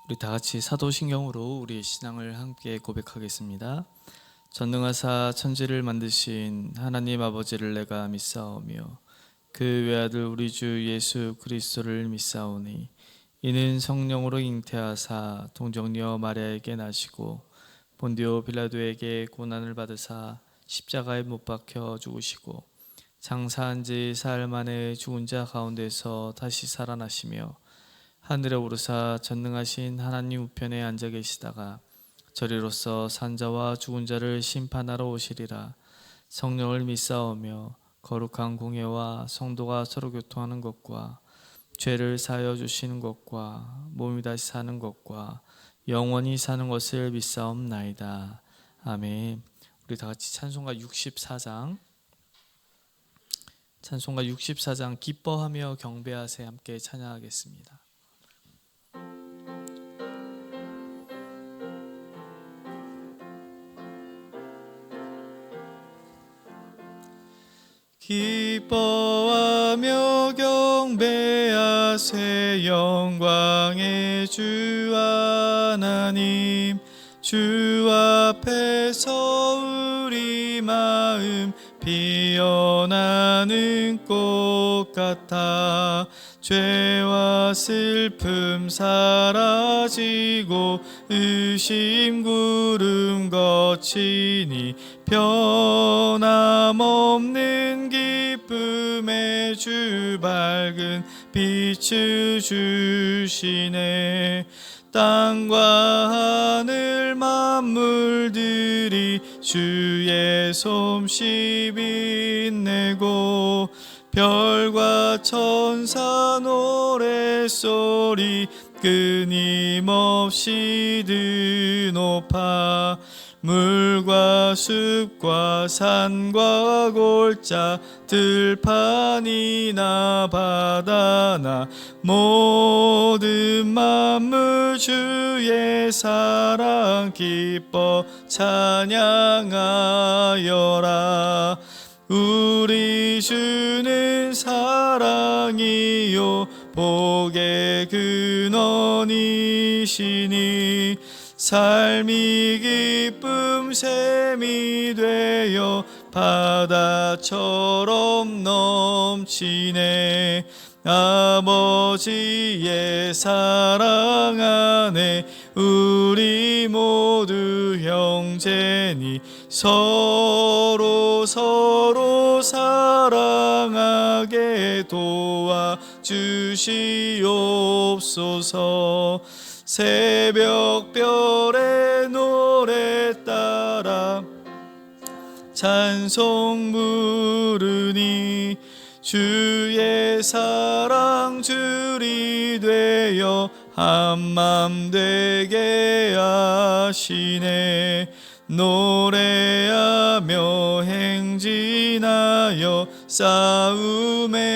우리 다 같이 사도신경으로 우리의 신앙을 함께 고백하겠습니다. 전능하사 천지를 만드신 하나님 아버지를 내가 믿사오며 그 외아들 우리 주 예수 그리스도를 믿사오니 이는 성령으로 잉태하사 동정녀 마리아에게 나시고 본디오 빌라도에게 고난을 받으사 십자가에 못 박혀 죽으시고 장사한 지 사흘 만에 죽은 자 가운데서 다시 살아나시며 하늘에 오르사 전능하신 하나님 우편에 앉아 계시다가 저리로서 산자와 죽은 자를 심판하러 오시리라. 성령을 믿사오며 거룩한 공예와 성도가 서로 교통하는 것과 죄를 사하여 주시는 것과 몸이 다시 사는 것과 영원히 사는 것을 믿사옵나이다. 아멘. 우리 다 같이 찬송가 64장 기뻐하며 경배하세 함께 찬양하겠습니다. 기뻐하며 경배하세 영광의 주 하나님, 주 앞에서 우리 마음 피어나는 꽃 같아 죄와 슬픔 사라지고 의심 구름 거치니 변함없는 기쁨의 주 밝은 빛을 주시네. 땅과 하늘 만물들이 주의 솜씨 빛내고 별과 천사 노랫소리 끊임없이 드높아 물과 숲과 산과 골짜 들판이나 바다나 모든 만물 주의 사랑 기뻐 찬양하여라. 우리 주는 사랑이요 복의 근원이시니 삶이 기쁨 샘이 되어 바다처럼 넘치네. 아버지의 사랑 안에 우리 모두 형제니 서로 사랑하게 도와주시옵소서. 새벽별의 노래 따라 찬송 부르니 주의 사랑 줄이 되어 한맘 되게 하시네. 노래하며 행진하여 싸움에서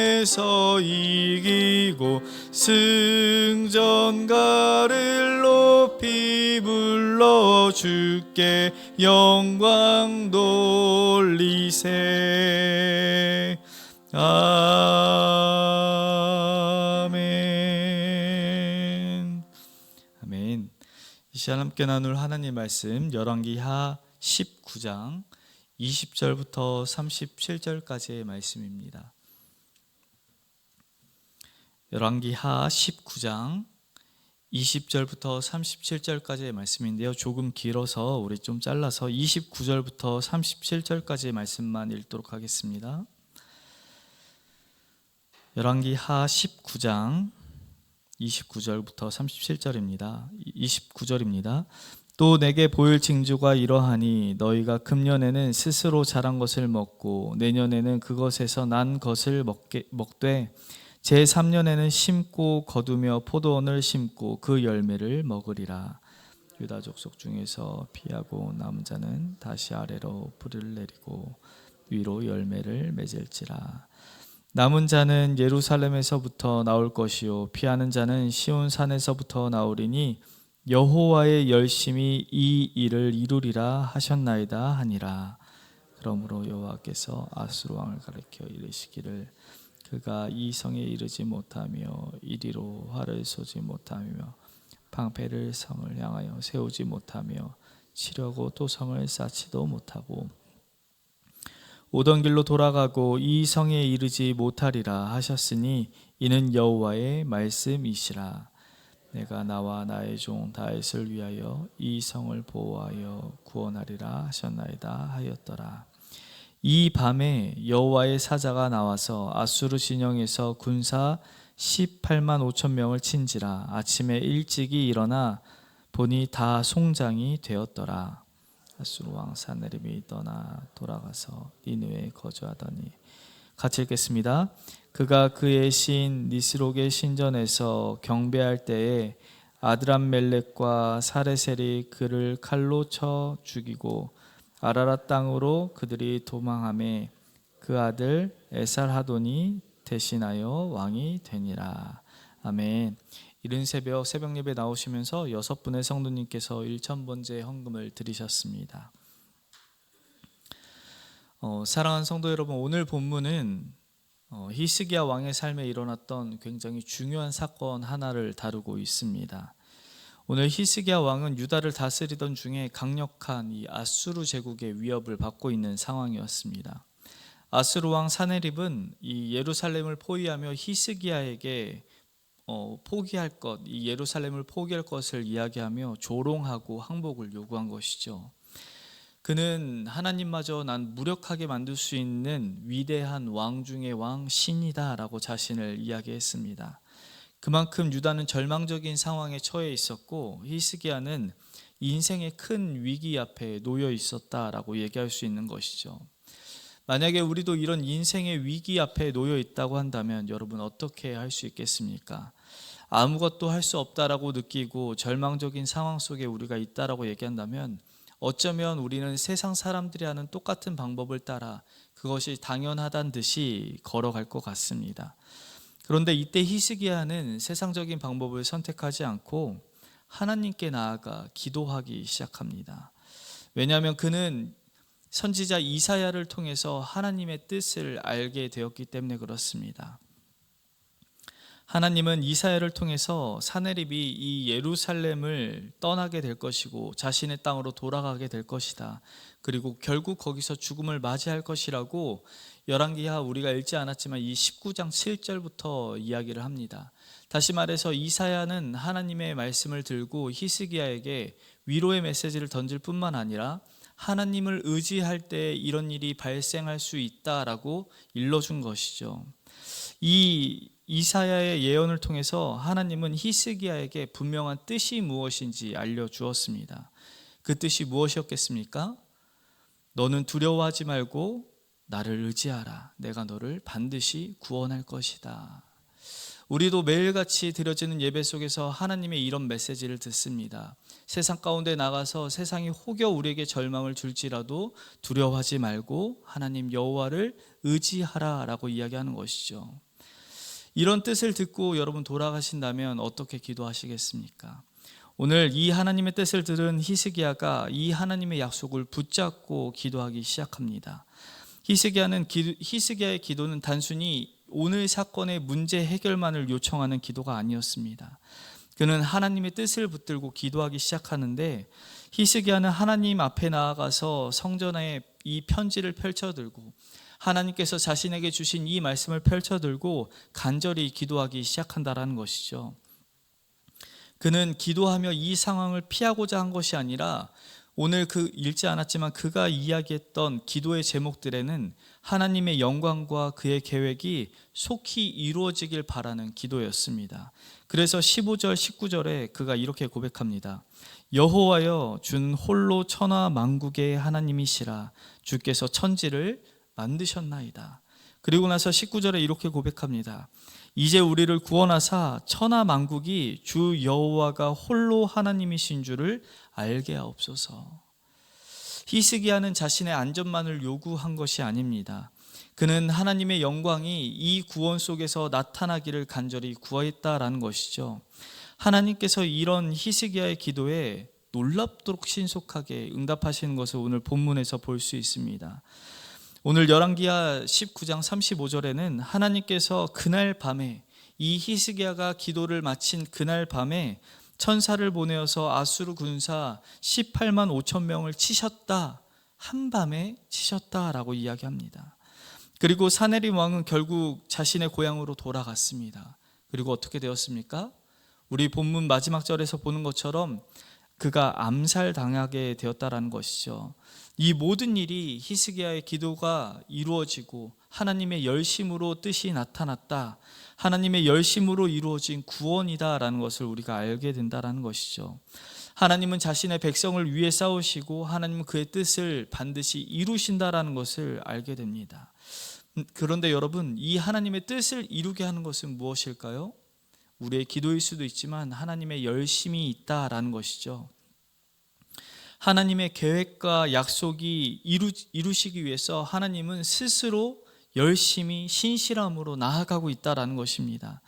이기고 승전가를 높이 불러 주께 영광 돌리세. 아멘. 아멘. 이 시간 함께 나눌 하나님 말씀 열왕기하 19장 20절부터 37절까지의 말씀입니다. 열왕기하 19장 20절부터 37절까지의 말씀인데요. 조금 길어서 우리 좀 잘라서 29절부터 37절까지의 말씀만 읽도록 하겠습니다. 열왕기하 19장 29절부터 37절입니다. 29절입니다. 또 내게 보일 징조가 이러하니 너희가 금년에는 스스로 자란 것을 먹고 내년에는 그것에서 난 것을 먹되 제3년에는 심고 거두며 포도원을 심고 그 열매를 먹으리라. 유다 족속 중에서 피하고 남은 자는 다시 아래로 뿌리를 내리고 위로 열매를 맺을지라. 남은 자는 예루살렘에서부터 나올 것이요 피하는 자는 시온 산에서부터 나오리니 여호와의 열심히 이 일을 이루리라 하셨나이다 하니라. 그러므로 여호와께서 아수르 왕을 가리켜 이르시기를 그가 이 성에 이르지 못하며 이리로 활을 쏘지 못하며 방패를 성을 향하여 세우지 못하며 치려고 또 성을 쌓지도 못하고 오던 길로 돌아가고 이 성에 이르지 못하리라 하셨으니 이는 여호와의 말씀이시라. 내가 나와 나의 종 다윗을 위하여 이 성을 보호하여 구원하리라 하셨나이다 하였더라. 이 밤에 여호와의 사자가 나와서 아수르 진영에서 군사 18만 5천 명을 친지라. 아침에 일찍이 일어나 보니 다 송장이 되었더라. 아수르 왕 사네립이 떠나 돌아가서 니느웨에 거주하더니. 같이 읽겠습니다. 그가 그의 신 니스록의 신전에서 경배할 때에 아드람멜렉과 사레셀이 그를 칼로 쳐 죽이고 아라랏 땅으로 그들이 도망하매 그 아들 에살하돈이 대신하여 왕이 되니라. 아멘. 이른 새벽 예배 나오시면서 6분의 성도님께서 1000번째 헌금을 드리셨습니다. 사랑하는 성도 여러분, 오늘 본문은 히스기야 왕의 삶에 일어났던 굉장히 중요한 사건 하나를 다루고 있습니다. 오늘 히스기야 왕은 유다를 다스리던 중에 강력한 이 아수르 제국의 위협을 받고 있는 상황이었습니다. 아수르 왕 사네립은 이 예루살렘을 포위하며 히스기야에게 포기할 것, 이 예루살렘을 포기할 것을 이야기하며 조롱하고 항복을 요구한 것이죠. 그는 하나님마저 난 무력하게 만들 수 있는 위대한 왕 중의 왕 신이다 라고 자신을 이야기했습니다. 그만큼 유다는 절망적인 상황에 처해 있었고 히스기야는 인생의 큰 위기 앞에 놓여 있었다라고 얘기할 수 있는 것이죠. 만약에 우리도 이런 인생의 위기 앞에 놓여 있다고 한다면 여러분 어떻게 할 수 있겠습니까? 아무것도 할 수 없다라고 느끼고 절망적인 상황 속에 우리가 있다라고 얘기한다면 어쩌면 우리는 세상 사람들이 하는 똑같은 방법을 따라 그것이 당연하다는 듯이 걸어갈 것 같습니다. 그런데 이때 히스기야는 세상적인 방법을 선택하지 않고 하나님께 나아가 기도하기 시작합니다. 왜냐하면 그는 선지자 이사야를 통해서 하나님의 뜻을 알게 되었기 때문에 그렇습니다. 하나님은 이사야를 통해서 사네립이 이 예루살렘을 떠나게 될 것이고 자신의 땅으로 돌아가게 될 것이다. 그리고 결국 거기서 죽음을 맞이할 것이라고 열왕기하 우리가 읽지 않았지만 이 19장 7절부터 이야기를 합니다. 다시 말해서 이사야는 하나님의 말씀을 들고 히스기야에게 위로의 메시지를 던질 뿐만 아니라 하나님을 의지할 때 이런 일이 발생할 수 있다라고 일러준 것이죠. 이 이사야의 예언을 통해서 하나님은 히스기야에게 분명한 뜻이 무엇인지 알려주었습니다. 그 뜻이 무엇이었겠습니까? 너는 두려워하지 말고 나를 의지하라. 내가 너를 반드시 구원할 것이다. 우리도 매일같이 드려지는 예배 속에서 하나님의 이런 메시지를 듣습니다. 세상 가운데 나가서 세상이 혹여 우리에게 절망을 줄지라도 두려워하지 말고 하나님 여호와를 의지하라 라고 이야기하는 것이죠. 이런 뜻을 듣고 여러분 돌아가신다면 어떻게 기도하시겠습니까? 오늘 이 하나님의 뜻을 들은 히스기야가 이 하나님의 약속을 붙잡고 기도하기 시작합니다. 히스기야의 기도는 단순히 오늘 사건의 문제 해결만을 요청하는 기도가 아니었습니다. 그는 하나님의 뜻을 붙들고 기도하기 시작하는데 히스기야는 하나님 앞에 나아가서 성전에 이 편지를 펼쳐들고 하나님께서 자신에게 주신 이 말씀을 펼쳐들고 간절히 기도하기 시작한다라는 것이죠. 그는 기도하며 이 상황을 피하고자 한 것이 아니라 오늘 읽지 않았지만 그가 이야기했던 기도의 제목들에는 하나님의 영광과 그의 계획이 속히 이루어지길 바라는 기도였습니다. 그래서 15절 19절에 그가 이렇게 고백합니다. 여호와여 준 홀로 천하 만국의 하나님이시라. 주께서 천지를 만드셨나이다. 그리고 나서 19절에 이렇게 고백합니다. 이제 우리를 구원하사 천하 만국이 주 여호와가 홀로 하나님이신 줄을 알게 하옵소서. 히스기야는 자신의 안전만을 요구한 것이 아닙니다. 그는 하나님의 영광이 이 구원 속에서 나타나기를 간절히 구했다라는 것이죠. 하나님께서 이런 히스기야의 기도에 놀랍도록 신속하게 응답하시는 것을 오늘 본문에서 볼 수 있습니다. 오늘 열왕기하 19장 35절에는 하나님께서 그날 밤에 이 히스기야가 기도를 마친 그날 밤에 천사를 보내어서 아수르 군사 18만 5천 명을 치셨다. 한밤에 치셨다라고 이야기합니다. 그리고 사네립 왕은 결국 자신의 고향으로 돌아갔습니다. 그리고 어떻게 되었습니까? 우리 본문 마지막 절에서 보는 것처럼 그가 암살당하게 되었다라는 것이죠. 이 모든 일이 히스기야의 기도가 이루어지고 하나님의 열심으로 뜻이 나타났다, 하나님의 열심으로 이루어진 구원이다라는 것을 우리가 알게 된다라는 것이죠. 하나님은 자신의 백성을 위해 싸우시고 하나님은 그의 뜻을 반드시 이루신다라는 것을 알게 됩니다. 그런데 여러분, 이 하나님의 뜻을 이루게 하는 것은 무엇일까요? 우리의 기도일 수도 있지만 하나님의 열심이 있다라는 것이죠. 하나님의 계획과 약속이 이루시기 위해서 하나님은 스스로 열심히 신실함으로 나아가고 있다라는 것입니다.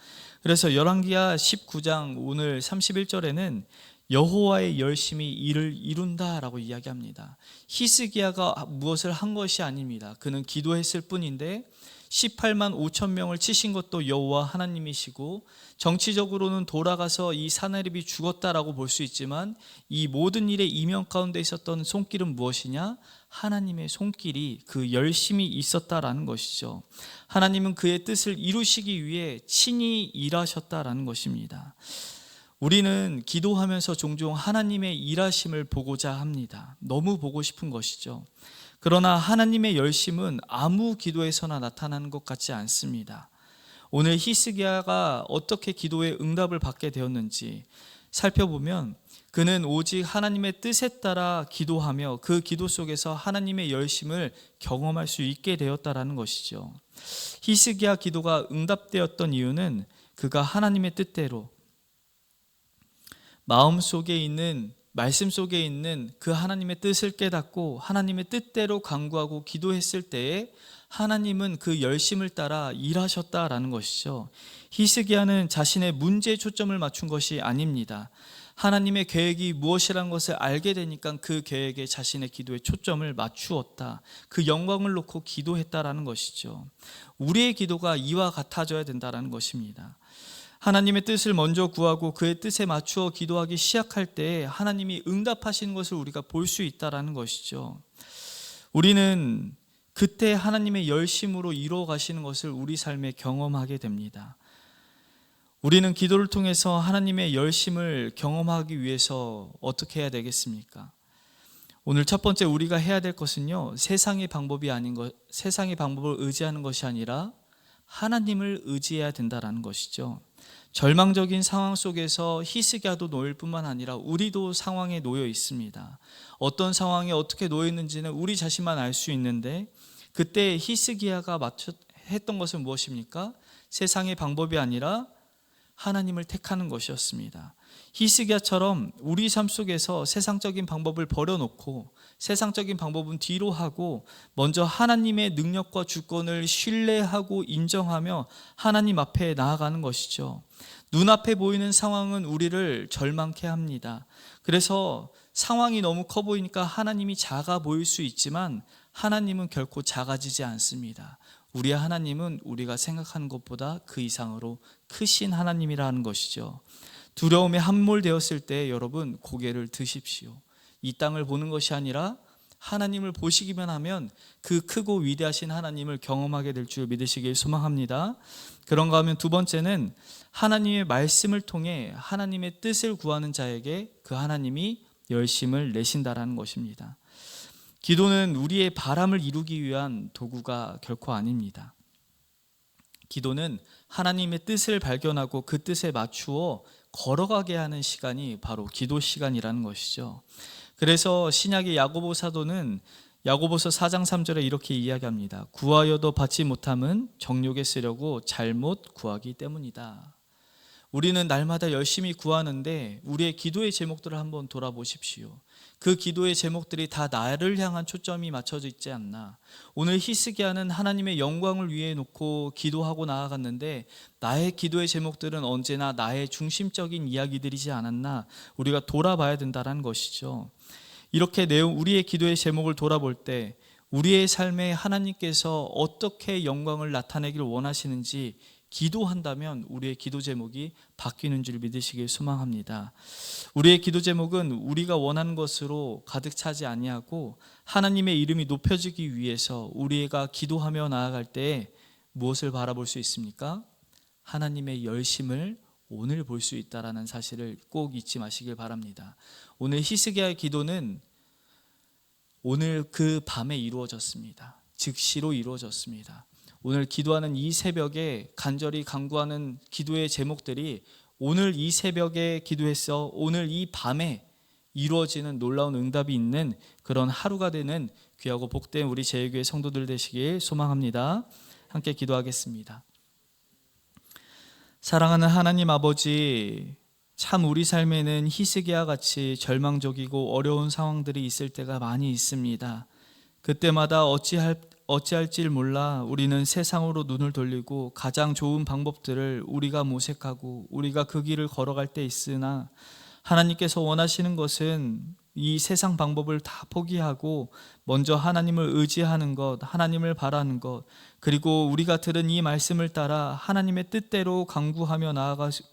그래서 열왕기하 19장 오늘 31절에는 여호와의 열심이 이를 이룬다라고 이야기합니다. 히스기야가 무엇을 한 것이 아닙니다. 그는 기도했을 뿐인데 18만 5천 명을 치신 것도 여호와 하나님이시고, 정치적으로는 돌아가서 이 사나립이 죽었다라고 볼 수 있지만 이 모든 일의 이면 가운데 있었던 손길은 무엇이냐? 하나님의 손길이, 그 열심이 있었다라는 것이죠. 하나님은 그의 뜻을 이루시기 위해 친히 일하셨다라는 것입니다. 우리는 기도하면서 종종 하나님의 일하심을 보고자 합니다. 너무 보고 싶은 것이죠. 그러나 하나님의 열심은 아무 기도에서나 나타나는 것 같지 않습니다. 오늘 히스기야가 어떻게 기도의 응답을 받게 되었는지 살펴보면 그는 오직 하나님의 뜻에 따라 기도하며 그 기도 속에서 하나님의 열심을 경험할 수 있게 되었다라는 것이죠. 히스기야 기도가 응답되었던 이유는 그가 하나님의 뜻대로 마음속에 있는, 말씀 속에 있는 그 하나님의 뜻을 깨닫고 하나님의 뜻대로 간구하고 기도했을 때에 하나님은 그 열심을 따라 일하셨다라는 것이죠. 히스기야는 자신의 문제에 초점을 맞춘 것이 아닙니다. 하나님의 계획이 무엇이라는 것을 알게 되니까 그 계획에 자신의 기도에 초점을 맞추었다. 그 영광을 놓고 기도했다라는 것이죠. 우리의 기도가 이와 같아져야 된다는 것입니다. 하나님의 뜻을 먼저 구하고 그의 뜻에 맞추어 기도하기 시작할 때 하나님이 응답하시는 것을 우리가 볼 수 있다는 것이죠. 우리는 그때 하나님의 열심으로 이루어 가시는 것을 우리 삶에 경험하게 됩니다. 우리는 기도를 통해서 하나님의 열심을 경험하기 위해서 어떻게 해야 되겠습니까? 오늘 첫 번째 우리가 해야 될 것은요, 세상의 방법이 아닌 것, 세상의 방법을 의지하는 것이 아니라 하나님을 의지해야 된다는 것이죠. 절망적인 상황 속에서 히스기야도 놓일 뿐만 아니라 우리도 상황에 놓여 있습니다. 어떤 상황에 어떻게 놓여 있는지는 우리 자신만 알 수 있는데, 그때 히스기야가 했던 것은 무엇입니까? 세상의 방법이 아니라 하나님을 택하는 것이었습니다. 히스기야처럼 우리 삶 속에서 세상적인 방법을 버려놓고 세상적인 방법은 뒤로 하고 먼저 하나님의 능력과 주권을 신뢰하고 인정하며 하나님 앞에 나아가는 것이죠. 눈앞에 보이는 상황은 우리를 절망케 합니다. 그래서 상황이 너무 커 보이니까 하나님이 작아 보일 수 있지만 하나님은 결코 작아지지 않습니다. 우리의 하나님은 우리가 생각하는 것보다 그 이상으로 크신 하나님이라는 것이죠. 두려움에 함몰되었을 때 여러분 고개를 드십시오. 이 땅을 보는 것이 아니라 하나님을 보시기만 하면 그 크고 위대하신 하나님을 경험하게 될 줄 믿으시길 소망합니다. 그런가 하면 두 번째는 하나님의 말씀을 통해 하나님의 뜻을 구하는 자에게 그 하나님이 열심을 내신다라는 것입니다. 기도는 우리의 바람을 이루기 위한 도구가 결코 아닙니다. 기도는 하나님의 뜻을 발견하고 그 뜻에 맞추어 걸어가게 하는 시간이 바로 기도 시간이라는 것이죠. 그래서 신약의 야고보 사도는 야고보서 4장 3절에 이렇게 이야기합니다. 구하여도 받지 못함은 정욕에 쓰려고 잘못 구하기 때문이다. 우리는 날마다 열심히 구하는데 우리의 기도의 제목들을 한번 돌아보십시오. 그 기도의 제목들이 다 나를 향한 초점이 맞춰져 있지 않나. 오늘 히스기야는 하나님의 영광을 위해 놓고 기도하고 나아갔는데 나의 기도의 제목들은 언제나 나의 중심적인 이야기들이지 않았나. 우리가 돌아봐야 된다는 것이죠. 이렇게 우리의 기도의 제목을 돌아볼 때 우리의 삶에 하나님께서 어떻게 영광을 나타내기를 원하시는지 기도한다면 우리의 기도 제목이 바뀌는 줄 믿으시길 소망합니다. 우리의 기도 제목은 우리가 원하는 것으로 가득 차지 아니하고 하나님의 이름이 높여지기 위해서 우리가 기도하며 나아갈 때 무엇을 바라볼 수 있습니까? 하나님의 열심을 오늘 볼 수 있다라는 사실을 꼭 잊지 마시길 바랍니다. 오늘 히스기야의 기도는 오늘 그 밤에 이루어졌습니다. 즉시로 이루어졌습니다. 오늘 기도하는 이 새벽에 간절히 간구하는 기도의 제목들이 오늘 이 새벽에 기도해서 오늘 이 밤에 이루어지는 놀라운 응답이 있는 그런 하루가 되는 귀하고 복된 우리 제일교회 성도들 되시길 소망합니다. 함께 기도하겠습니다. 사랑하는 하나님 아버지, 참 우리 삶에는 히스기야 같이 절망적이고 어려운 상황들이 있을 때가 많이 있습니다. 그때마다 어찌할지 몰라 우리는 세상으로 눈을 돌리고 가장 좋은 방법들을 우리가 모색하고 우리가 그 길을 걸어갈 때 있으나 하나님께서 원하시는 것은 이 세상 방법을 다 포기하고 먼저 하나님을 의지하는 것, 하나님을 바라는 것, 그리고 우리가 들은 이 말씀을 따라 하나님의 뜻대로 간구하며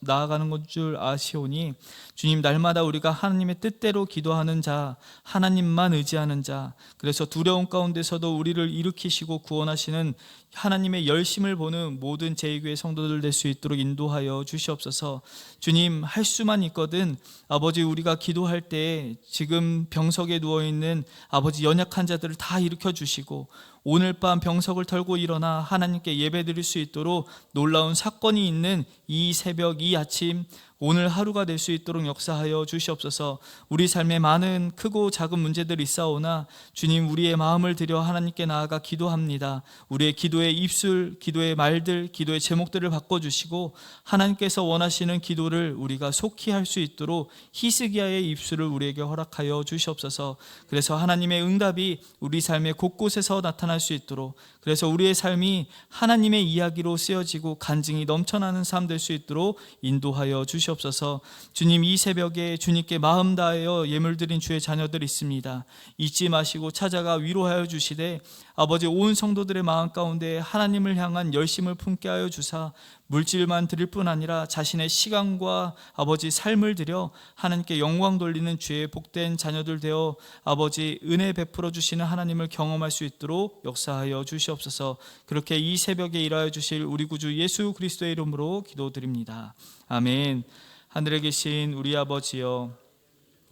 나아가는 것 줄 아시오니 주님, 날마다 우리가 하나님의 뜻대로 기도하는 자, 하나님만 의지하는 자, 그래서 두려움 가운데서도 우리를 일으키시고 구원하시는 하나님의 열심을 보는 모든 제2교회 성도들 될 수 있도록 인도하여 주시옵소서. 주님, 할 수만 있거든 아버지, 우리가 기도할 때 지금 병석에 누워있는 아버지 연약한 자들을 다 일으켜 주시고 오늘 밤 병석을 털고 일어나 하나님께 예배 드릴 수 있도록 놀라운 사건이 있는 이 새벽, 이 아침, 오늘 하루가 될 수 있도록 역사하여 주시옵소서. 우리 삶에 많은 크고 작은 문제들이 있사오나 주님, 우리의 마음을 들여 하나님께 나아가 기도합니다. 우리의 기도의 입술, 기도의 말들, 기도의 제목들을 바꿔주시고 하나님께서 원하시는 기도를 우리가 속히 할 수 있도록 히스기야의 입술을 우리에게 허락하여 주시옵소서. 그래서 하나님의 응답이 우리 삶의 곳곳에서 나타날 수 있도록, 그래서 우리의 삶이 하나님의 이야기로 쓰여지고 간증이 넘쳐나는 삶 될 수 있도록 인도하여 주시옵소서. 주님, 이 새벽에 주님께 마음 다하여 예물 드린 주의 자녀들 있습니다. 잊지 마시고 찾아가 위로하여 주시되 아버지, 온 성도들의 마음 가운데 하나님을 향한 열심을 품게 하여 주사 물질만 드릴 뿐 아니라 자신의 시간과 아버지 삶을 들여 하나님께 영광 돌리는 주의 복된 자녀들 되어 아버지 은혜 베풀어 주시는 하나님을 경험할 수 있도록 역사하여 주시옵소서. 그렇게 이 새벽에 일하여 주실 우리 구주 예수 그리스도의 이름으로 기도드립니다. 아멘. 하늘에 계신 우리 아버지여,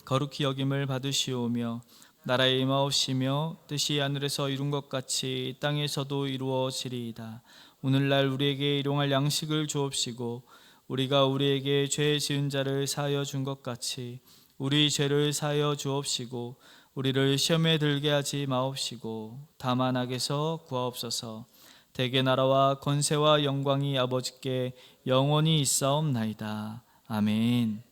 거룩히 여김을 받으시오며 나라의 임하옵시며 뜻이 하늘에서 이룬 것 같이 땅에서도 이루어지리이다. 오늘날 우리에게 일용할 양식을 주옵시고 우리가 우리에게 죄 지은 자를 사하여 준 것 같이 우리 죄를 사하여 주옵시고 우리를 시험에 들게 하지 마옵시고 다만 악에서 구하옵소서. 대개 나라와 권세와 영광이 아버지께 영원히 있사옵나이다. 아멘.